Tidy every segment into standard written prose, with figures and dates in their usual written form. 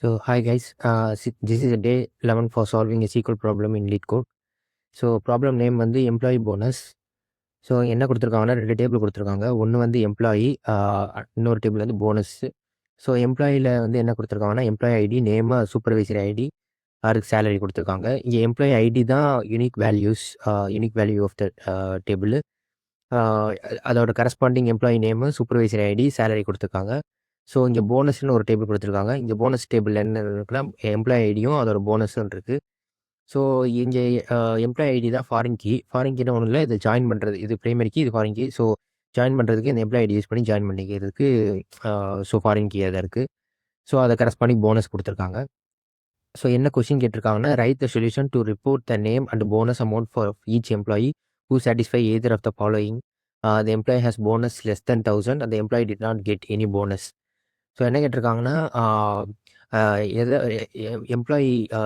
So hi guys, this is a day 11 for solving a SQL problem in LeetCode. So problem name வந்து employee bonus. So என்ன கொடுத்துருக்காங்கன்னா 2 table கொடுத்துருக்காங்க. ஒன்று வந்து employee, இன்னொரு table வந்து போனஸ்ஸு. ஸோ எம்ப்ளாயியில் வந்து என்ன கொடுத்துருக்காங்கன்னா employee ID, name, supervisor ID, யாருக்கு சேலரி கொடுத்துருக்காங்க. இங்கே எம்ப்ளாயி ஐடி தான் unique value of the table. அதோட corresponding employee name, supervisor ID, salary கொடுத்துருக்காங்க. ஸோ இங்கே போனஸ்னு ஒரு டேபிள் கொடுத்துருக்காங்க. இங்கே போனஸ் டேபிள் என்ன இருக்குன்னா எம்ப்ளாயி ஐடியும் அதோட போனஸும் இருக்குது. ஸோ இங்கே எம்ப்ளாயி ஐடி தான் ஃபாரின் கீன்னு ஒன்றும் இல்லை, இது ஜாயின் பண்ணுறது, இது பிரைமரி கீ, இது ஃபாரின் கீ. ஸோ ஜாயின் பண்ணுறதுக்கு இந்த எம்ப்ளாயி ஐடி யூஸ் பண்ணி ஜாயின் பண்ணிக்கிறதுக்கு ஸோ ஃபாரின் கீ தான் இருக்குது. ஸோ அதை கரஸ்பாண்டிங் போனஸ் கொடுத்துருக்காங்க. ஸோ என்ன கொஸ்டின் கேட்டிருக்காங்கன்னா write the solution to report the name and bonus amount for each employee who satisfy either of the following. The employee has bonus less than 1000 and the employee did not get any bonus. So என்ன கேட்டிருக்காங்கன்னா எதை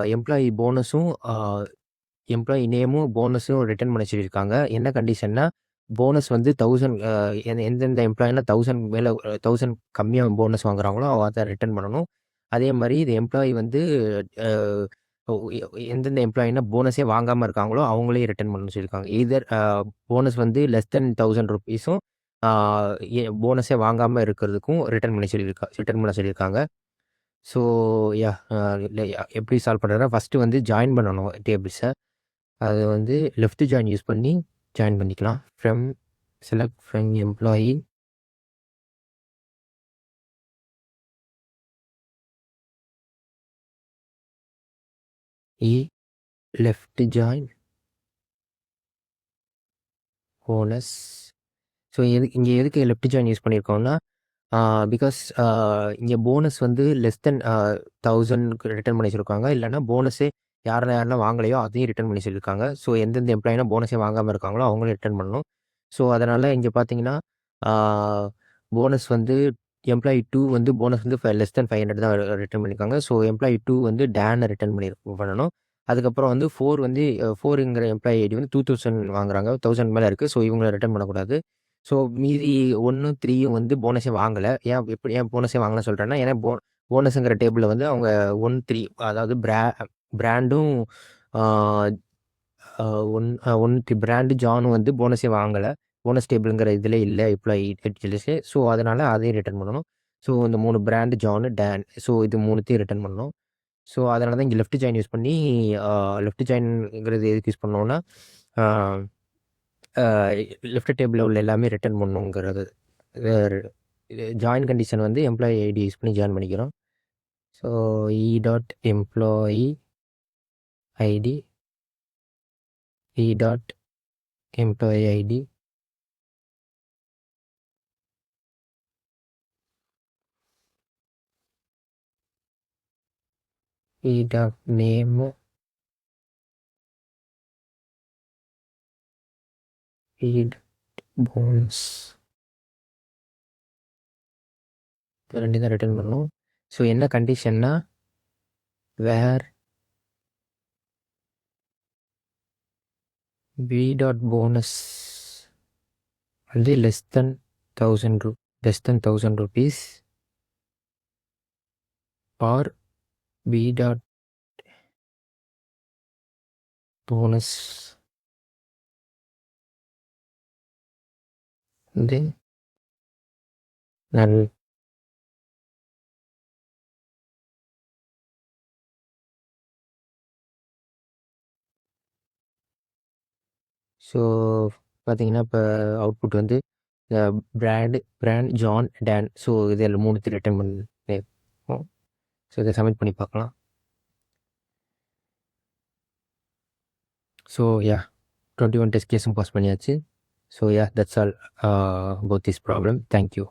employee போனஸும் employee நேமும் போனஸும் return பண்ண சொல்லியிருக்காங்க. என்ன கண்டிஷன்னா bonus வந்து 1000, எந்தெந்த எம்ப்ளாயினா 1000 மேலே 1000 கம்மியாக போனஸ் வாங்குறாங்களோ அதை ரிட்டர்ன் பண்ணணும். அதே மாதிரி இது எம்ப்ளாயி வந்து எந்தெந்த எம்ப்ளாயினா போனஸே வாங்காமல் இருக்காங்களோ அவங்களே ரிட்டர்ன் பண்ணணும்னு சொல்லியிருக்காங்க. இதர் போனஸ் வந்து லெஸ் தென் 1000 ருபீஸும் போனஸே வாங்காமல் இருக்கிறதுக்கும் ரிட்டர்ன் பண்ண சொல்லியிருக்காங்க. ஸோ எப்படி சால்வ் பண்ணுறதுனா ஃபஸ்ட்டு வந்து ஜாயின் பண்ணணும் டேபிள்ஸை. அது வந்து லெஃப்ட் ஜாயின் யூஸ் பண்ணி ஜாயின் பண்ணிக்கலாம். Select from employee, left join bonus. So இங்கே எதுக்கு லெஃப்ட் ஜாயின் யூஸ் பண்ணியிருக்கோம்னா பிகாஸ் இங்கே போனஸ் வந்து லெஸ் தென் 1000 ரிட்டர்ன் பண்ணி சொல்லியிருக்காங்க. இல்லைனா போனஸே யாரெல்லாம் வாங்கலையோ அதையும் ரிட்டர்ன் பண்ணி சொல்லியிருக்காங்க. ஸோ எந்தெந்த எம்ப்ளாயினா போனஸே வாங்காமல் இருக்காங்களோ அவங்களும் ரிட்டர்ன் பண்ணணும். ஸோ அதனால் இங்கே பார்த்தீங்கன்னா போனஸ் வந்து எம்ப்ளாயி 2 வந்து போனஸ் வந்து லெஸ் தென் 500 தான் ரிட்டர்ன் பண்ணியிருக்காங்க. ஸோ எம்ப்ளாயி 2 வந்து டேனை ரிட்டர்ன் பண்ணணும். அதுக்கப்புறம் வந்து 4 வந்து 4ங்கிற எம்ப்ளாயி ஐடி வந்து 2000 வாங்குறாங்க, 1000 மேலே இருக்குது. ஸோ இவங்களை ரிட்டர்ன் பண்ணக்கூடாது. ஸோ மீதி 1, 3யும் வந்து போனஸே வாங்கலை. ஏன் போனஸே வாங்கலை சொல்கிறேன்னா, ஏன்னா போனஸுங்கிற டேபிளில் வந்து அவங்க 1, 3 அதாவது பிராண்டும் 1 பிராண்டு ஜானும் வந்து போனஸே வாங்கலை. போனஸ் டேபிளுங்கிற இதில் இல்லை எம்ப்ளாயி டீட்டெயில்ஸு. ஸோ அதனால் அதையும் ரிட்டர்ன் பண்ணணும். ஸோ இந்த 3 பிராண்டு ஜானு, டேன், ஸோ இது 3த்தையும் ரிட்டர்ன் பண்ணணும். ஸோ அதனால தான் இங்கே லெஃப்ட் ஜாயின் யூஸ் பண்ணி லெஃப்ட் ஜாயின்ங்கிறது எதுக்கு யூஸ் பண்ணோன்னா லெஃப்ட் டேபிளில் உள்ள எல்லாமே ரிட்டர்ன் பண்ணணுங்கிறது. ஜாயின் கண்டிஷன் வந்து எம்ப்ளாயி ஐடி யூஸ் பண்ணி ஜாயின் பண்ணிக்கிறோம். So employee ID, employee ID, name, bonus, ரெண்டு தான் ரிட்டர்ன் பண்ணணும். ஸோ என்ன கண்டிஷன்னா வேர் bonus வந்து less than 1000 rupees or bonus வந்து நல். ஸோ பார்த்தீங்கன்னா இப்போ அவுட்புட் வந்து பிராண்ட் ஜான், டேன். ஸோ இதில் 3 ரிட்டர்ன் பண்ணிருக்கோம். ஸோ இதை சப்மிட் பண்ணி பார்க்கலாம். ஸோ 21 டெஸ்ட் கேஸும் பாஸ் பண்ணியாச்சு. So that's all about this problem. Thank you.